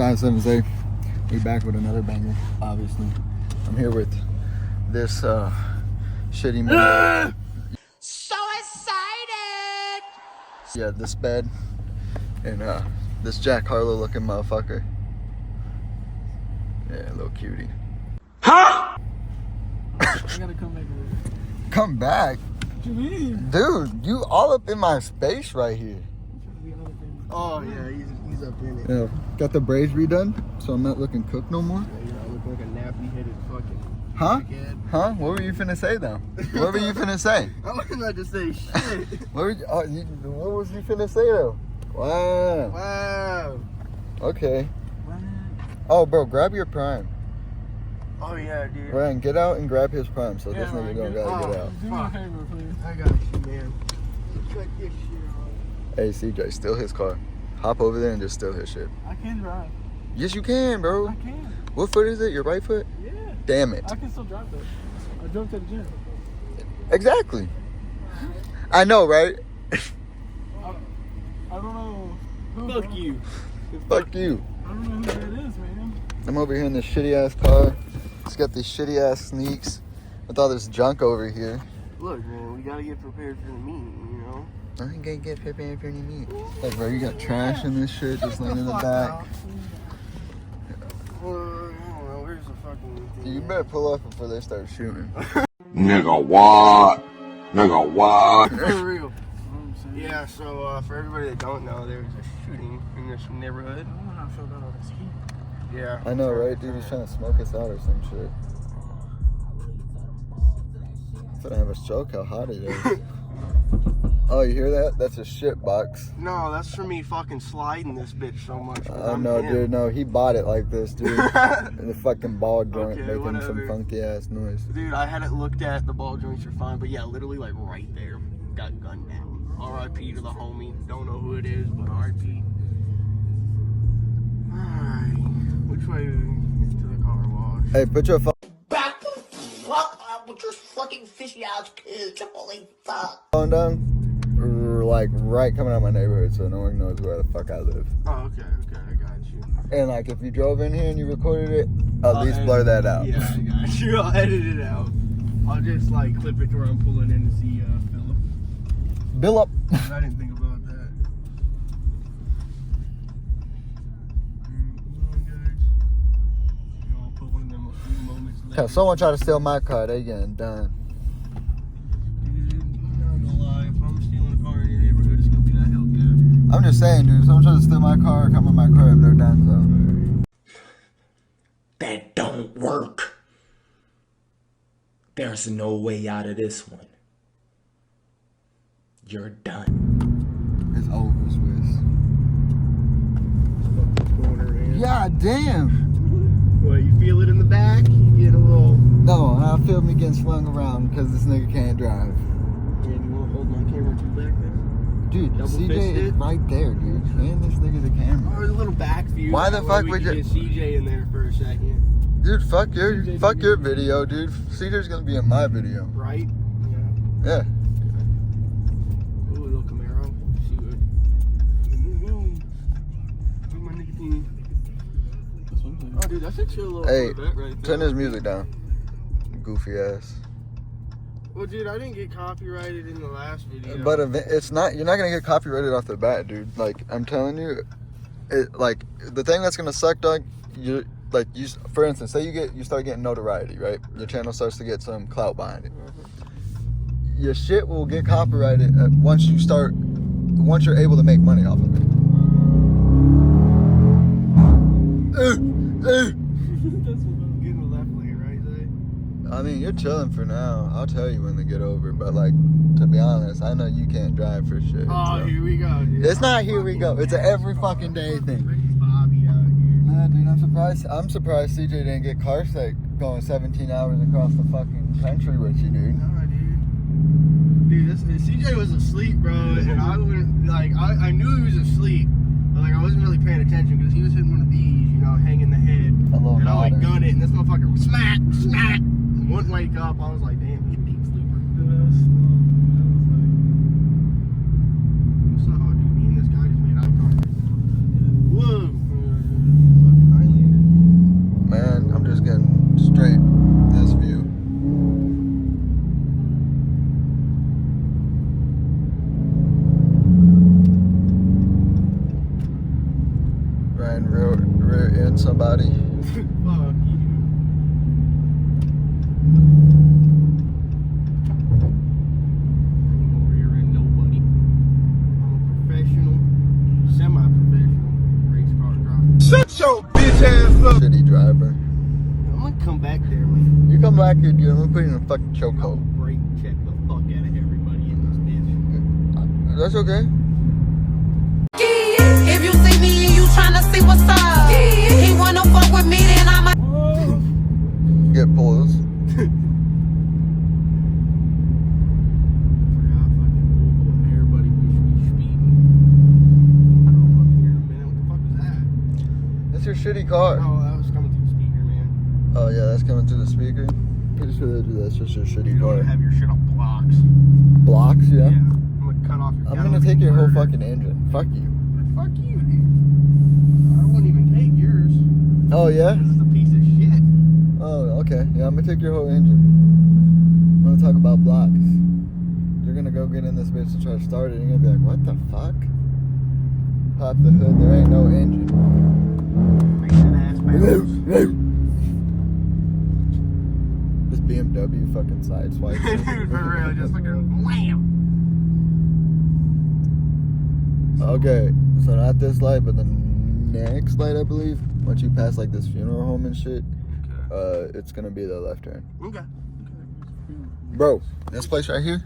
570. We back with another banger, obviously. I'm here with this shitty man. So excited! Yeah, this bed and this Jack Harlow looking motherfucker. Yeah, little cutie. Huh? I gotta come back over. Come back? What you mean? Dude, you all up in my space right here. Oh yeah, he's up in it. Yeah, got the braids redone, so I'm not looking cooked no more. Yeah, I look like a nappy-headed fucking Huh? dickhead. Huh? What were you finna say though? What were you finna say? I wasn't about to say shit. What was you finna say though? Wow. Wow. Okay. Oh, bro, grab your prime. Oh yeah, dude. Ryan, get out and grab his prime so this Yeah, nigga Ryan, don't gotta get out. Do me a favor, please. I got you, man. Cut this shit off. Hey, CJ, steal his car. Hop over there and just steal his shit. I can drive. Yes, you can, bro. I can. What foot is it? Your right foot? Yeah. Damn it. I can still drive though. I drove to the gym. Exactly. I know, right? I don't know who. Fuck bro. you. Fuck you. I don't know who that is, man. I'm over here in this shitty ass car. It's got these shitty ass sneaks with all this junk over here. Look, man, we gotta get prepared for the meeting, you know? I ain't gonna get prepared for any meat. Like, bro, you got trash in this shit just laying in the back. Well, I don't know, where's the fucking thing? You better pull up before they start shooting. Nigga, what? Nigga, what? For real. Yeah, so for everybody that don't know, there was a shooting in this neighborhood. I don't know if I feel all this heat. Yeah. I know, right? Dude, he's trying to smoke us out or some shit. I'm gonna have a stroke how hot it is. Oh, you hear that? That's a shit box. No, that's for me fucking sliding this bitch so much. No, dude, no. He bought it like this, dude. In the fucking ball joint, Okay, making whatever. some funky ass noise. Dude, I had it looked at. The ball joints are fine, but yeah, literally like right there, got gunned down. R.I.P. to the homie. Don't know who it is, but R.I.P. Alright, which way to the car wash? Hey, put your phone Back the fuck up with your fucking fishy ass kids. Holy fuck. down. Like, right coming out of my neighborhood so no one knows where the fuck I live. Oh, okay, I got you. And, like, if you drove in here and you recorded it, at least blur that out. Yeah, I got you. I'll edit it out. I'll just like clip it to where I'm pulling in to see Philip. Bill up. I didn't think about that. I'll put one of them a few moments later. If someone try to steal my car, they getting done. Dude, I'm not gonna lie. If I'm stealing a car in your neighborhood, it's gonna be that Hellcat. I'm just saying, dude, if someone tries to steal my car, come in my crib, they're done, so. That don't work. There's no way out of this one. You're done. It's over, Swiss. Corner, man. Yeah, damn. What, you feel it in the back? You get a little. No, I feel me getting swung around because this nigga can't drive. Yeah, you wanna hold my camera too back there? Dude, Double CJ is fisted? right there, dude. Hand this nigga the camera. Oh, there's a little back view. Why the That way fuck we would can you- get CJ in there for a second? Dude, fuck your video, dude. CJ's gonna be in my video. Right? Yeah. Yeah. Ooh, little Camaro. She good. Boom. Boom, my nicotine. Oh, dude, that's a chill little Hey, Corvette right there. turn his music down. Goofy ass. Well, dude, I didn't get copyrighted in the last video. But it's not. You're not gonna get copyrighted off the bat, dude. Like, I'm telling you, like the thing that's gonna suck, dog. For instance, say you start getting notoriety, right? Your channel starts to get some clout behind it. Your shit will get copyrighted once you're able to make money off of it. That's what I'm Getting the left lane, right, Zay? I mean, you're chilling for now. I'll tell you when to get over. But like, to be honest, I know you can't drive for shit. Oh, so. here we go, dude. It's not here we go. It's an every fucking day thing. Bobby out here. Nah, dude, I'm surprised CJ didn't get car sick going 17 hours across the fucking country with you, dude. Nah, dude. Dude, CJ was asleep, bro, and I went, like, I knew he was asleep, but, like, I wasn't really paying attention because he was hitting one of these, you know, hanging the head. A little And I, like, nodder. gunned it, and this motherfucker was smack, smack. Wouldn't wake up. I was like, damn, he's a deep sleeper. What's up? Oh, dude, me and this guy just made eye contact. Whoa. hit somebody. Fuck you. I'm over here in nobody. I'm a professional, semi-professional race car driver. Shut your bitch ass up. Shitty driver. I'm gonna come back there, man. You come back here, dude. I'm gonna put you in a fucking I'll chokehold. break check the fuck out of everybody in this bitch. That's okay. If you see me and you tryna see what's up, he wanna fuck with me, then I'ma Get pulls. Everybody wish we speeding. Oh, up here in a minute. What the fuck was that? That's your shitty car. Oh, that was coming through the speaker, man. Oh yeah, that's coming through the speaker. Pretty sure that's just your shitty You car. don't have your shit on blocks. Blocks, yeah. I'm gonna cut off your I'm gonna take your whole fucking engine. Fuck you. Fuck you, dude. I wouldn't even take yours. Oh yeah. This is a piece of shit. Oh okay. Yeah, I'm gonna take your whole engine. I'm gonna talk about blocks. You're gonna go get in this bitch and try to start it. And you're gonna be like, what the fuck? Pop the hood. There ain't no engine. Racing ass bounce. This BMW fucking sideswipe. Dude, for real, just fucking wham. Okay, so not this light, but the next light, I believe. Once you pass like this funeral home and shit, it's gonna be the left turn. Okay. Bro, this place right here,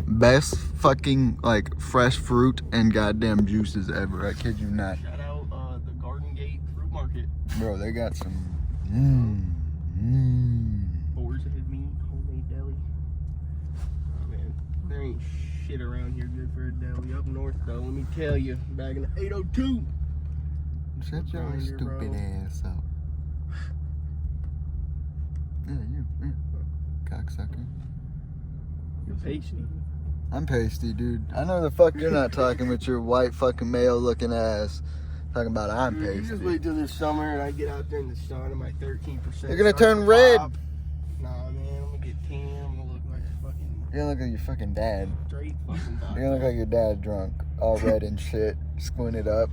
best fucking like fresh fruit and goddamn juices ever. I kid you not. Shout out the Garden Gate Fruit Market. Bro, they got some. Boar's Head Meat, homemade deli. Oh man, there ain't shit around here good for a deli. Up north though, let me tell you, back in the 802. Shut your Grinder, stupid bro. ass up. Yeah, you. Cocksucker. You're pasty. I'm pasty, dude. I know the fuck you're not talking with your white fucking male looking ass. Talking about I'm Dude, you just pasty. wait till this summer and I get out there in the sun and my 13%. You're gonna starts turn to red. pop. Nah, man, I'm gonna get tan. I'm gonna look like a fucking You're gonna look like your fucking dad. straight fucking dog. You're gonna look like your dad drunk, all red and shit, squinted up.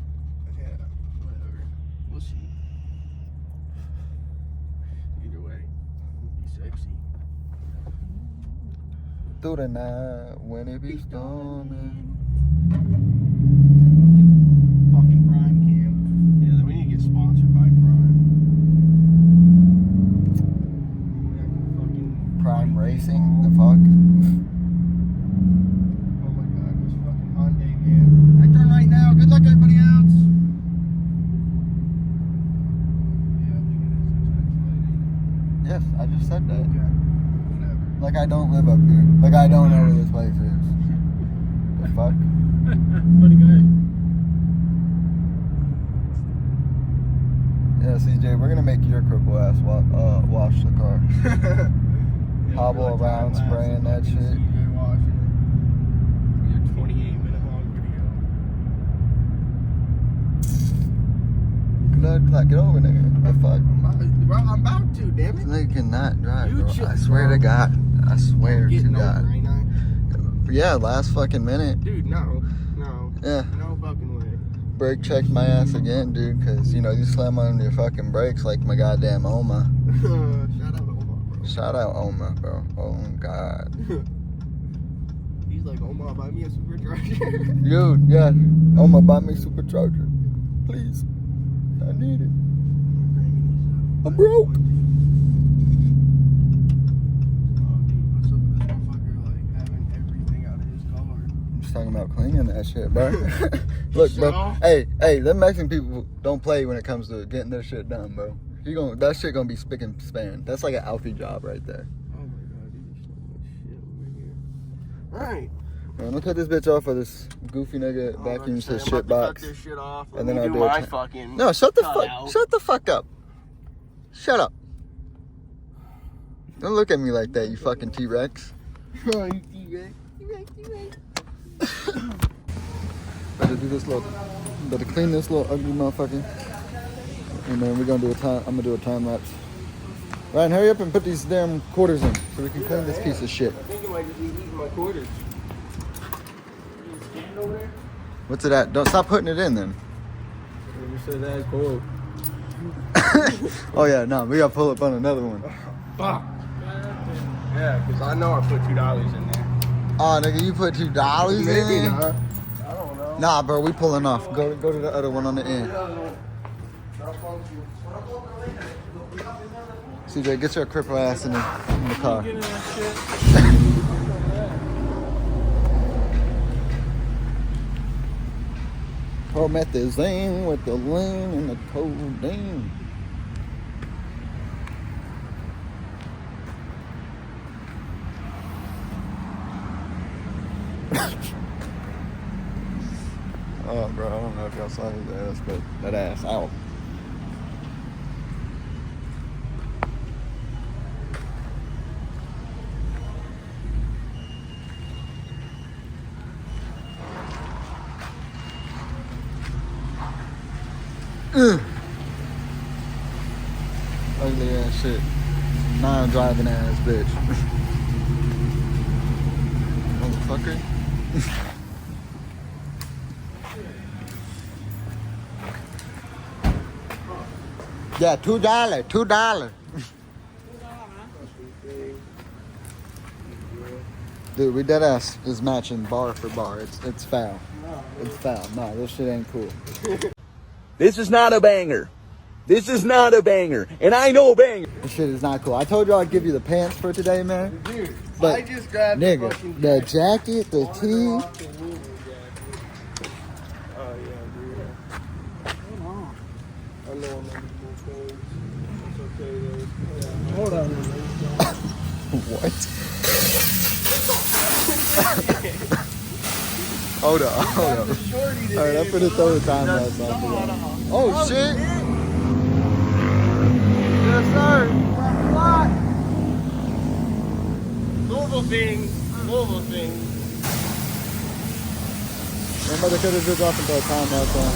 Yeah, whatever. We'll see. Either way, it'll be sexy. Through the night when it be storming. Fucking Prime Cam. Yeah, we need to get sponsored by Prime. Fucking Prime Racing, the fuck? Oh my god, this fucking Hyundai, man. I turn right now. Good luck, everybody else. Yeah, I think it is this next light. Yes, I just said that. Okay. Whatever. Like I don't live up here. Like I don't know where this place is. The fuck? Funny guy. Yeah, CJ, we're gonna make your cripple ass wash the car. Yeah, Hobble we're like around, time-lapse spraying that of shit. CJ washing it. Be a 28-minute long video. Blood clot, get over there. The fuck? I'm about to, damn it. They cannot drive, You bro. chill, I swear bro. to God. I swear I'm to getting God. over, ain't I? Yeah, last fucking minute. Dude, no. Yeah. No fucking way. Brake checked my ass again, dude, because, you know, you slam on your fucking brakes like my goddamn Oma. Shout out to Omar, bro. Shout out Oma, bro. Oh, God. He's like, Omar, buy me a supercharger. Dude, yeah. Oma, buy me supercharger. Please. I need it. I'm broke. What's up with this motherfucker, like, having everything out of his car? I'm just talking about cleaning that shit, bro. Look, bro. So? Hey, them Mexican people don't play when it comes to getting their shit done, bro. That shit gonna be spick and span. That's like an Alfie job right there. Oh my god, dude, there's so much shit over here. Alright. I'm gonna cut this bitch off for this goofy nigga vacuums his shit Cut box. this shit off. And Let then me I'll do do a my ta- fucking. No, shut the cut fuck out. up. Shut up. Don't look at me like that, you fucking T-Rex. Oh, you T-Rex. Better do this little, better clean this little ugly motherfucker. And then we're gonna do I'm gonna do a time lapse. Ryan, hurry up and put these damn quarters in so we can clean this piece of shit. I think I might just be eating my quarters. Stand over there? What's it at? Don't stop putting it in then. You said that cold. Oh yeah, no, we gotta pull up on another one. Fuck. Yeah, because I know I put $2 in there. Oh, nigga, you put $2 in? Maybe not. I don't know. Nah, bro, we pulling off. Go to the other one on the end. CJ, get your cripple ass in the car. Get in that shit. Promethazine with the lean and the codeine. Oh, bro, I don't know if y'all saw his ass, but that ass out. Ugly ass shit. Non-driving ass bitch. Motherfucker. Yeah, $2. Dude, we dead ass is matching bar for bar. It's foul. It's foul. No, this shit ain't cool. This is not a banger. This is not a banger. And I know banger. This shit is not cool. I told you I'd give you the pants for today, man. Dude, But, I just grabbed nigga, the fucking the jacket, the tee. Oh, yeah, dude. I know I'm not moving forward. It's okay, though. Yeah. Hold on. What? Hold up. Alright, I'm finna throw the time lapse off of that. Oh, shit! Yes, sir! Louisville thing. My mother could have just off and throw a time lapse on.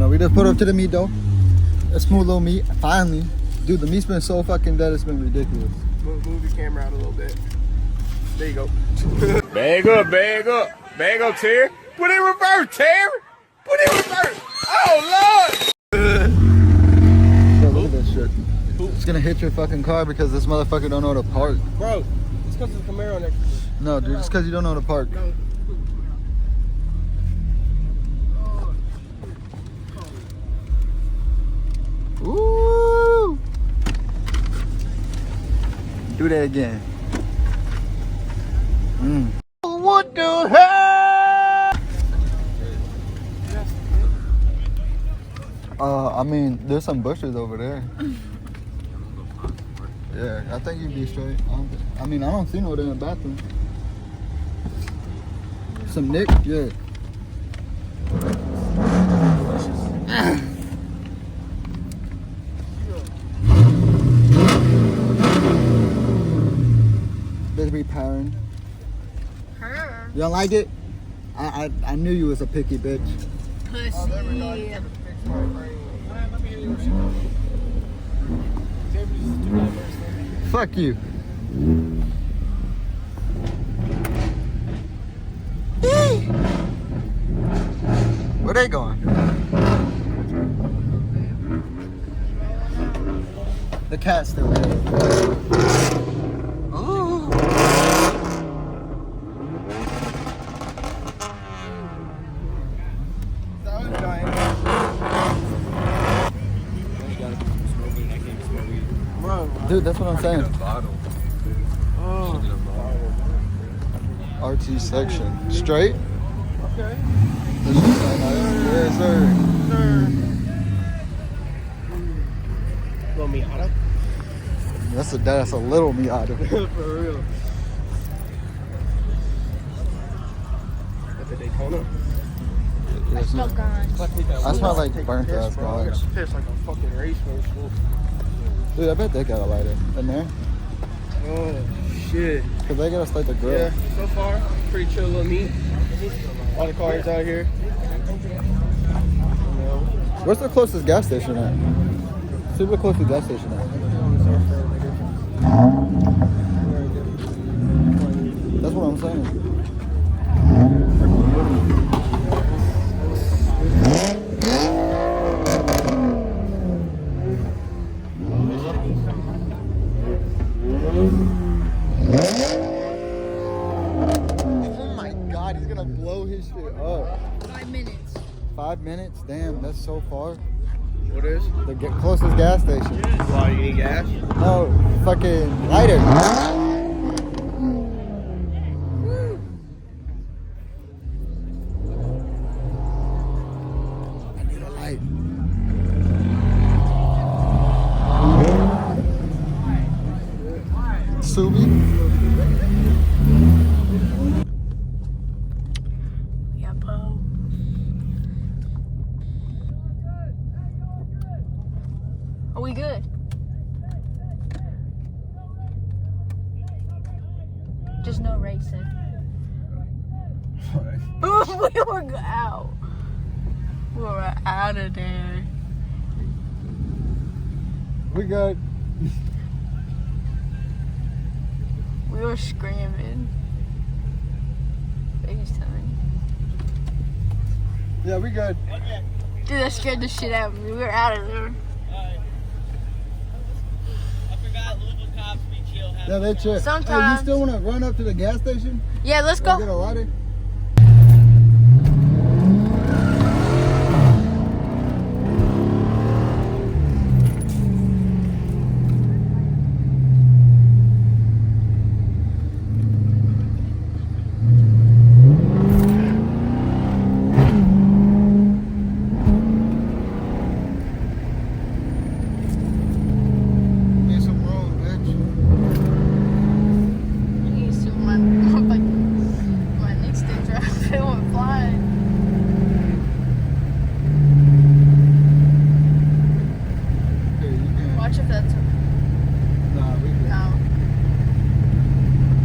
We just put up to the meat though. A smooth little meat. Finally. Dude, the meat's been so fucking dead, it's been ridiculous. Move your camera out a little bit. There you go. Bag up, Terry. Put it in reverse, Terry. Put it in reverse. Oh, Lord. Bro, look at this shit. It's gonna hit your fucking car because this motherfucker don't know how to park. Bro, it's because of the Camaro next to me. No, dude, it's because you don't know how to park. Ooh! Do that again. What the hell? I mean, there's some bushes over there. Yeah, I think you'd be straight. I mean, I don't see no in the bathroom. Some Nick, yeah. Bitch be powering. Her. You don't like it? I knew you was a picky bitch. Pussy. Fuck you. Where they going? The cat's still there. Oh. Dude, that's what I'm saying. RT section. Straight? Okay. Yes, sir. Little Miata? That's a little Miata. For real. At the Daytona? Yes, sir. I smell like burnt ass dogs. Tastes like a fucking race vegetable. Dude, I bet they got a lighter in there. Oh, Shit. Cause they gotta start the grill. Yeah, so far, pretty chill little meet. A lot of cars out here. Where's the closest gas station at? See where the closest gas station at. That's what I'm saying. Oh my God, he's gonna blow his shit up. 5 minutes. 5 minutes? Damn, that's so far. What is? The closest gas station. Why, you need gas? No, fucking lighter. I need a light. Subi? Yeah, Bo. Are we good? Just no racing. We were out. We were out of there. We good. We were screaming. FaceTime. Yeah, we good. Dude, that scared the shit out of me. We were out of there. Yeah, they chill. Hey, you Sometimes. still want to run up to the gas station? Yeah, let's Go get go. a lighter? Need some room, bitch. I need to see my next day drive. It went flying. Here, you can. Watch if that's Nah, we good. no.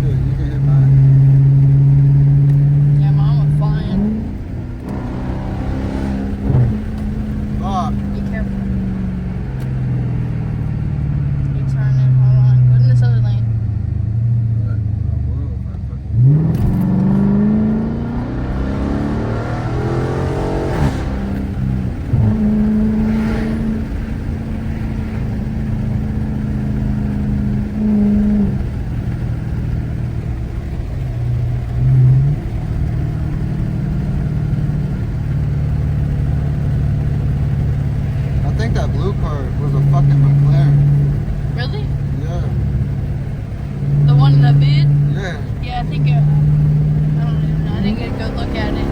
Here, you can hit mine. Yeah, mine went flying. Ah, Be careful. You turn it. Hold on. Go in this other lane. I think that blue car was a fucking McLaren. Really? Yeah, The one in the bid? yeah. Yeah, I think it. I don't even know. I didn't get a good look at it.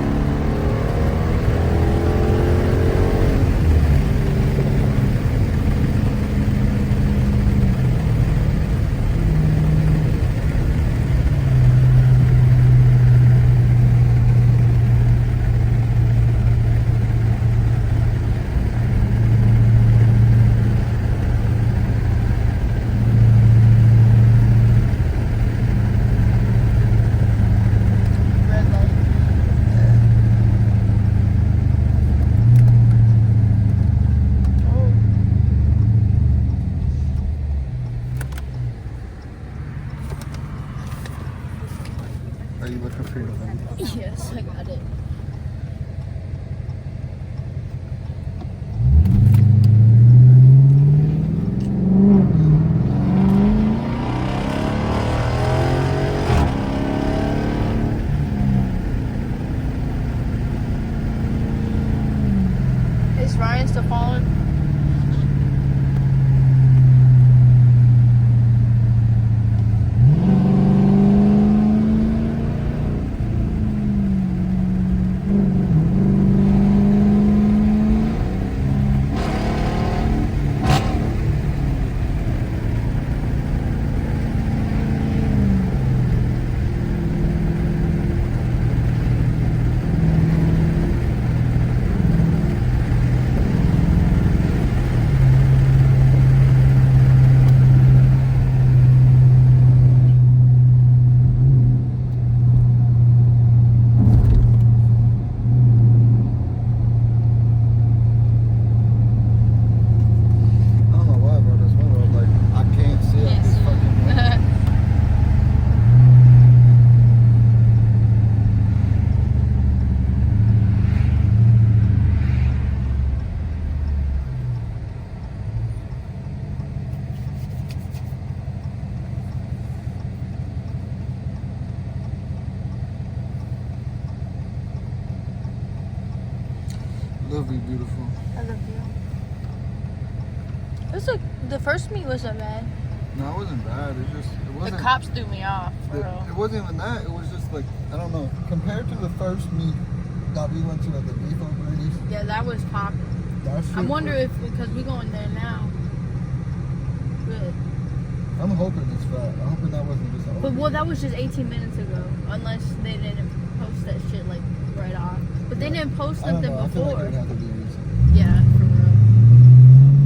Red light. Are you looking for your phone? Yes, I got it. Is Ryan still following? love you, beautiful. I love you. It was like the first meet wasn't bad. No, it wasn't bad. It The wasn't. cops threw me off. For It real. wasn't even that. It was just like, I don't know. Compared to the first meet that we went to at the Beef O'Brady's, Yeah, that was popping. that shit I wonder was- if because we going there now. Good. I'm hoping it's fat. I'm hoping that wasn't just a But well, that was just 18 minutes ago. Unless they didn't post that shit like right off. But they didn't post I don't something know. I feel like before. it'd have to be recent. Yeah, for real.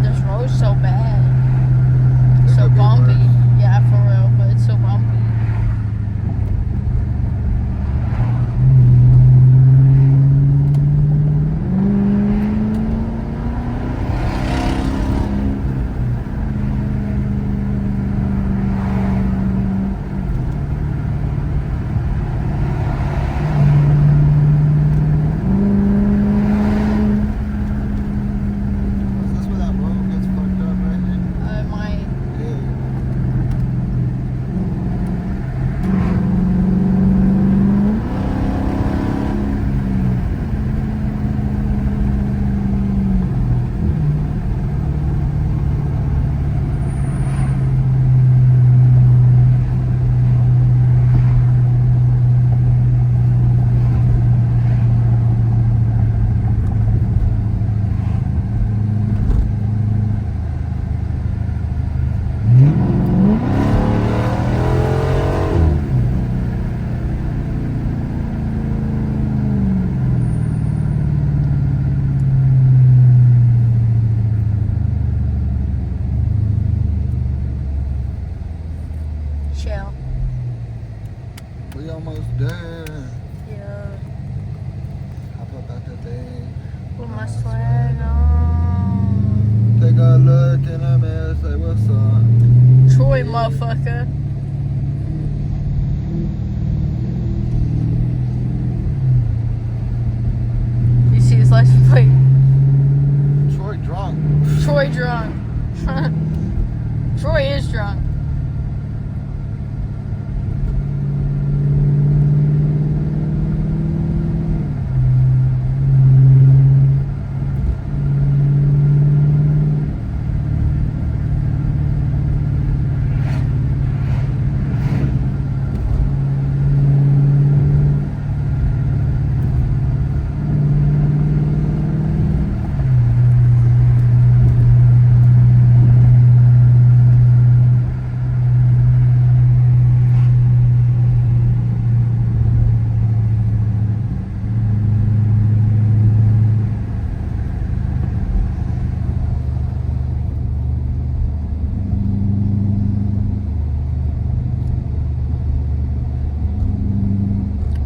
This road's so bad. It So could be bumpy. worse. Yeah, for real, but it's so bumpy. Is this where that road gets fucked up right here? My Yeah. shell. We almost there. Yeah. Hop up out the day. With my swag on. Take a look in the mirror, say what's up. Troy, motherfucker. You see his license plate? Troy drunk. Troy drunk. Troy is drunk.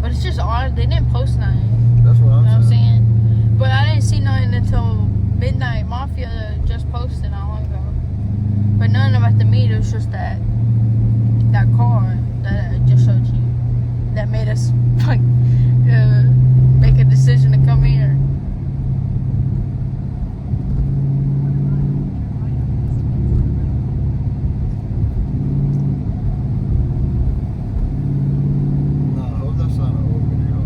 But it's just odd. They didn't post nothing. That's what You know what I'm I'm saying. saying? But I didn't see nothing until Midnight Mafia just posted not long ago. But none about the meet. It was just that car that I just showed you that made us like make a decision to come here. Nah, I hope that's not an old video.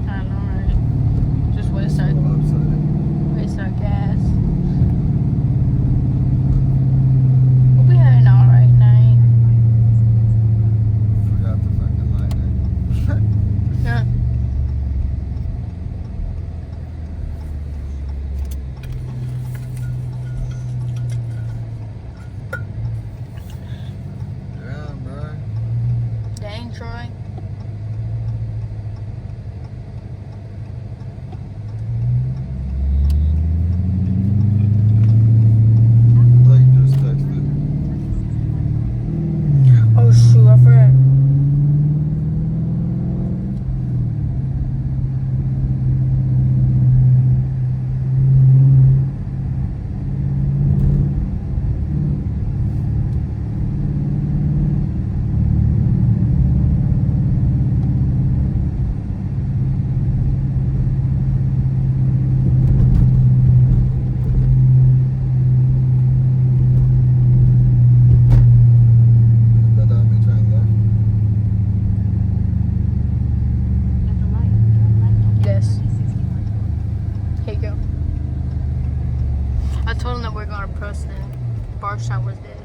I don't know, right? Just waste our I'm upset. waste our gas. Hope we had an alright night. Forgot the fucking light. Bardstown was dead.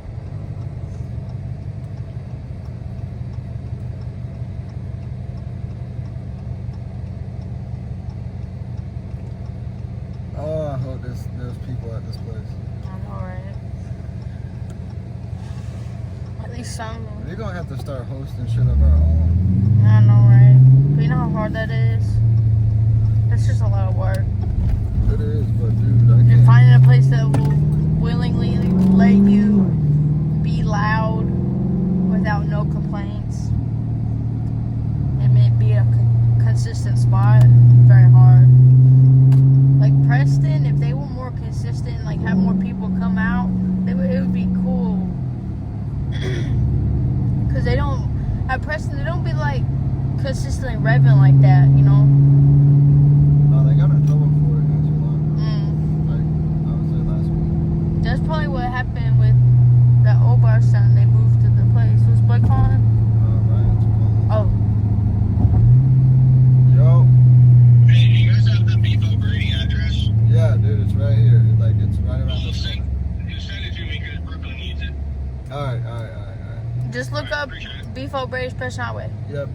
Oh, I hope there's people at this place. I know, right? At least some. We're gonna have to start hosting shit of our own. I know, right? But you know how hard that is? That's just a lot of work. It is, but dude, I And can't. finding a place that will willingly let you be loud without no complaints and it be a consistent spot, very hard. Like Preston, if they were more consistent, like have more people come out, it would be cool. Cause they don't at Preston, they don't be like consistently revving like that, you know. No, they got in trouble for it not too long ago. Like I was there last week. That's probably what happened with that old Bardstown. They moved to the place. Was Blake calling? Ryan's calling. Oh, Yo. Hey, do you guys have the Beef O'Brady address? Yeah, dude, it's right here. Like it's right around the Send corner. it to me because Brooklyn needs it. All right. just look up Beef O'Brady's Preston Highway. Yep.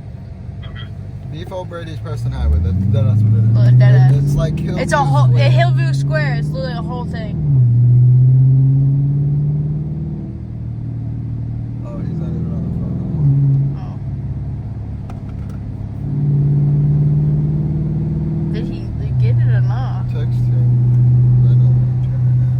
Okay. Beef O'Brady's Preston Highway. That's what it is. Look, that It's like Hillview it's a whole Square. Hillview Square. It's literally a whole thing. Oh, he's not even on the phone no more. Oh. Did he get it or not? Text him. I know what I'm trying now.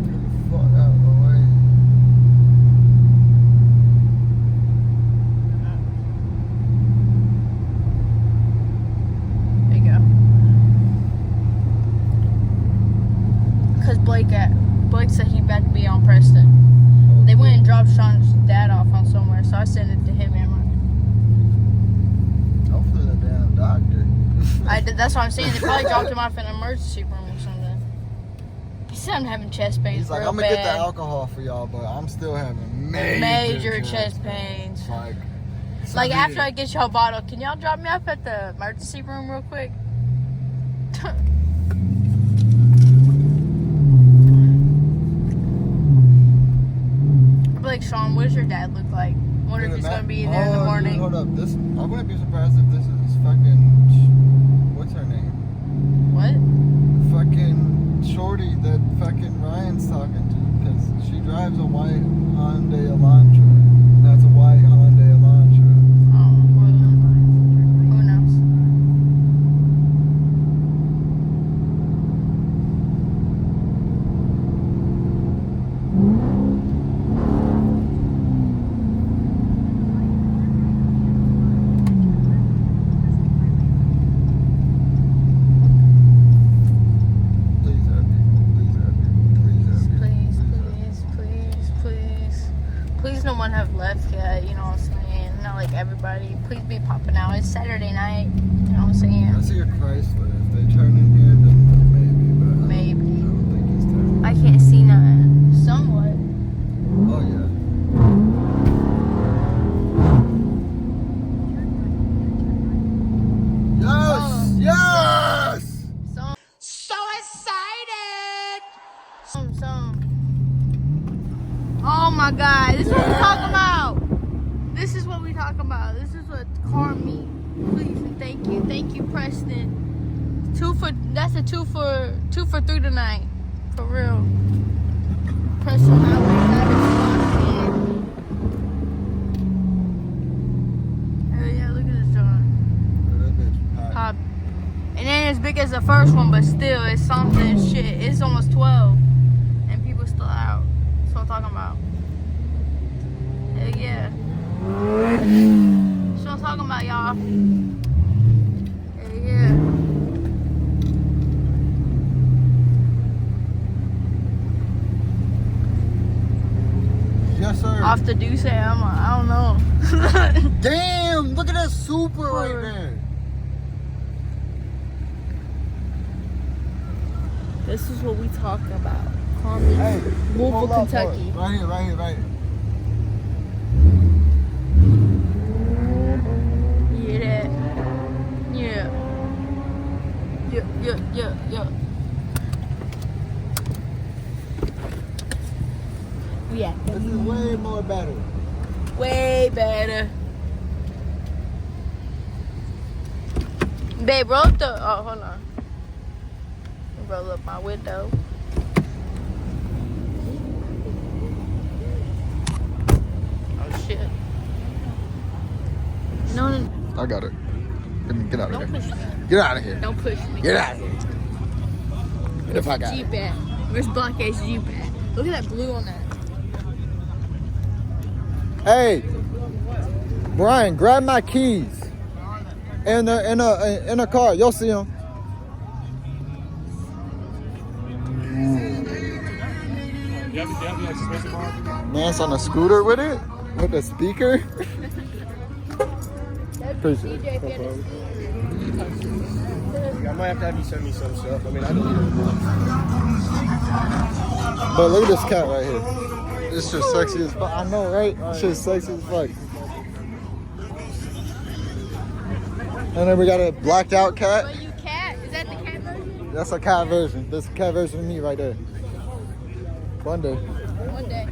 Get the fuck out of the way. There you go. Cause Blake said he about to be on Preston. They went and dropped Sean's dad off on somewhere, so I sent it to him. And Hopefully the damn doctor. that's what I'm saying. They probably dropped him off in an emergency room or something. He said I'm having chest pains He's like, real I'm gonna get the bad. alcohol for y'all, but I'm still having Major chest pains. Like after I get y'all a bottle, can y'all drop me off at the emergency room real quick? I'd be like, Sean, what does your dad look like? Wonder if he's gonna be there in the morning. Dude, hold up, this I wouldn't be surprised if this is fucking what's her name? What? Fucking Shorty that fucking Ryan's talking to, because she drives a white Hyundai Elantra. And that's a white Hyundai Elantra. Oh, well, who knows? Please help me. Please help me. Please help me. Please, no one have left yet, you know what I'm saying? Not like everybody. Please be popping out. It's Saturday night, you know what I'm saying? I see a Chrysler. If they turn in here, then maybe, but Maybe. I don't think he's turning. I can't see none. Somewhat. Oh yeah. Yes! Yes! Some. So excited! Some. Oh my God. This is what we talking about. This is what we talking about. This is what car meet. Please and thank you. Thank you, Preston. That's a two for 3 tonight. For real. Preston Highway. Hell yeah, look at this joint. That bitch Pop. It ain't as big as the first one, but still, it's something shit. It's almost 12. And people still out. That's what I'm talking about. Hell yeah. That's what I'm talking about, y'all. Hell yeah. Yes, sir. Off the Duce, I don't know. Damn! Look at that super right Super. there. This is what we talking about. Calmly. Louisville, Kentucky. Right here, right here, right here. You hear that? Yeah. Yeah. Yeah. This is way more better. Way better. Babe, roll up the. Oh, hold on. Roll up my window. Oh shit. No. I got it. Get out of Don't here. push me. Get out of here. Don't push me. Get out of here. Get the fuck out. Jeep at? Where's black ass Jeep at? Look at that blue on that. Hey, Brian, grab my keys. In a car. You'll see them. Man's on a scooter with it? With a speaker? Appreciate it. I might have you send me some stuff. I mean, I don't even know. But look at this cat right here. This shit's sexy as fuck. I know, right? This shit's sexy as fuck. And then we got a blacked out cat. Are you cat? Is that the cat version? That's a cat version. This is a cat version of me right there. One day. One day.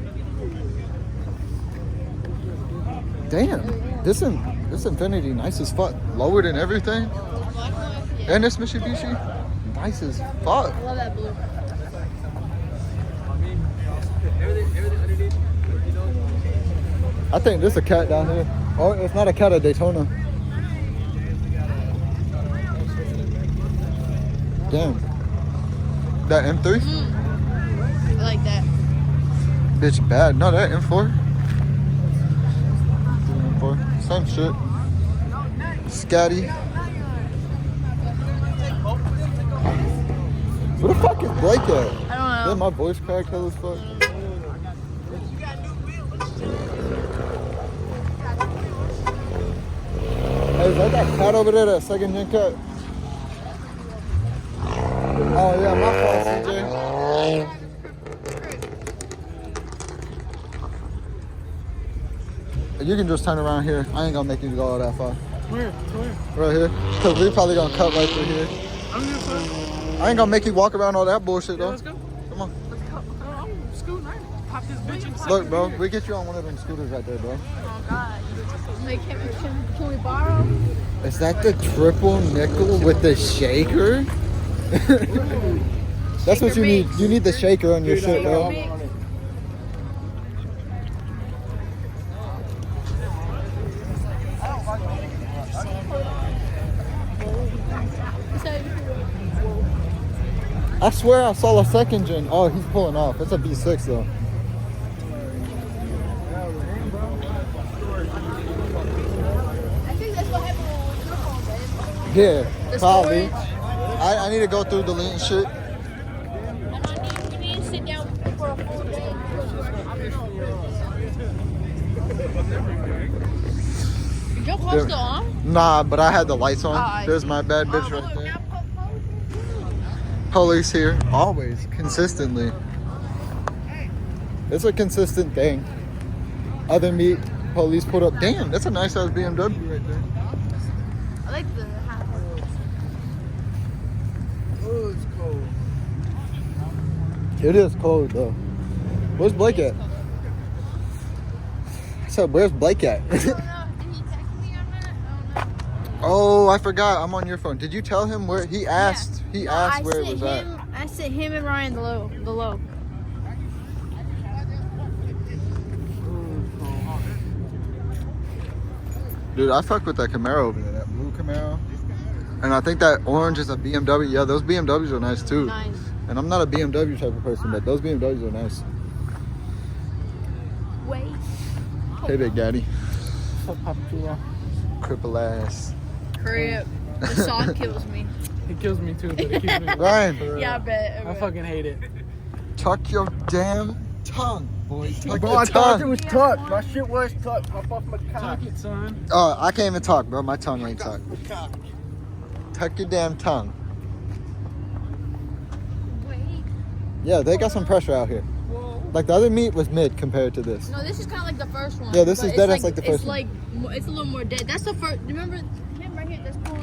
Damn. This Infiniti nice as fuck. Lowered and everything. Black one? Yeah. And this Mitsubishi nice as fuck. I love that blue. I think there's a cat down here. Oh, it's not a cat at Daytona. Damn. That M3? I like that. Bitch bad. No, that M4. M4. Same shit. Scatty. Where the fuck is Blake at? I don't know. Did my voice crack hell as fuck? Hey, is that cat over there, that second gen cat? Oh yeah, my fault, CJ. You can just turn around here. I ain't gonna make you go all that far. Where? Right here. Cause we probably gonna cut right through here. I'm here for. I ain't gonna make you walk around all that bullshit though. Let's go. Come on. Let's go. I'm scooting. I pop this bitch in. Look, bro, we get you on one of them scooters right there, bro. Oh God. Like, can we borrow? Is that the triple nickel with the shaker? That's what you need. You need the shaker on your shit, bro. I swear I saw a second gen. Oh, he's pulling off. It's a V6 though. I think that's what happened with your phone, babe. Yeah, The probably. storage. I need to go through deleting shit. And we need to sit down for a full day. Is your car still on? Nah, but I had the lights on. Oh, There's my bad bitch Oh, right there. now Police here, always, consistently. It's a consistent thing. Other meet, police put up. Damn, that's a nice ass BMW right there. I like the hat. Oh, it's cold. It is cold though. Where's Blake at? I said, where's Blake at? I don't know. Did he text me on that? I don't know. Oh, I forgot. I'm on your phone. Did you tell him where he asked? He No, asked I where it sent was at. I sent him and Ryan the low. Dude, I fuck with that Camaro over there, that blue Camaro. And I think that orange is a BMW. Yeah, those BMWs are nice too. Nice. And I'm not a BMW type of person, but those BMWs are nice. Wait. Hey, Big Daddy. Fuck Papa Chulo. Cripple ass. Crap. The song kills me. It kills me too, but it keeps me. Ryan, Yeah, I bet. I fucking hate it. tuck your damn tongue, boy. Tuck Bro, your I thought it tongue. was tucked. My shit was tucked. Pop off my cock. Tuck it, son. Oh, I can't even talk, bro. My tongue ain't tucked. Tuck your damn tongue. Wait. Yeah, they got some pressure out here. Like the other meat was mid compared to this. No, this is kind of like the first one. Yeah, this but is it's dead ass like the first It's one. like it's a little more dead. That's the first. Remember him right here that's pulling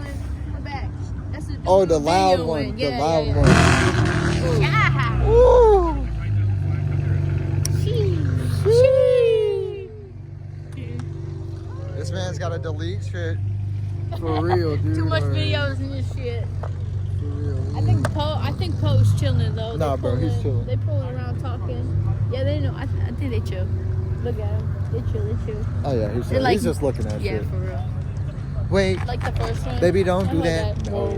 her back. That's the Oh, the loud video one. Yeah, The loud yeah. one. Yeah. Ooh. This man's got to delete shit. For real, dude. Too much like, videos and this shit. For real. I think Poe's chilling though. Nah, They bro, he's pulling- chilling. They pulling around talking. Yeah, they know. I think they chill. Look at them. They chill. Oh yeah, he's, They're like- he's just looking at Yeah, shit. for real. Wait, Like the first one. baby, don't do like that. No. Whoa.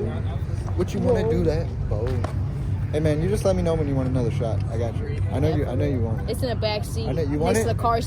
What you want to do that? Bo. Hey man, you just let me know when you want another shot. I got you. I know you want it. It's in the back seat. I know you want next it. to the car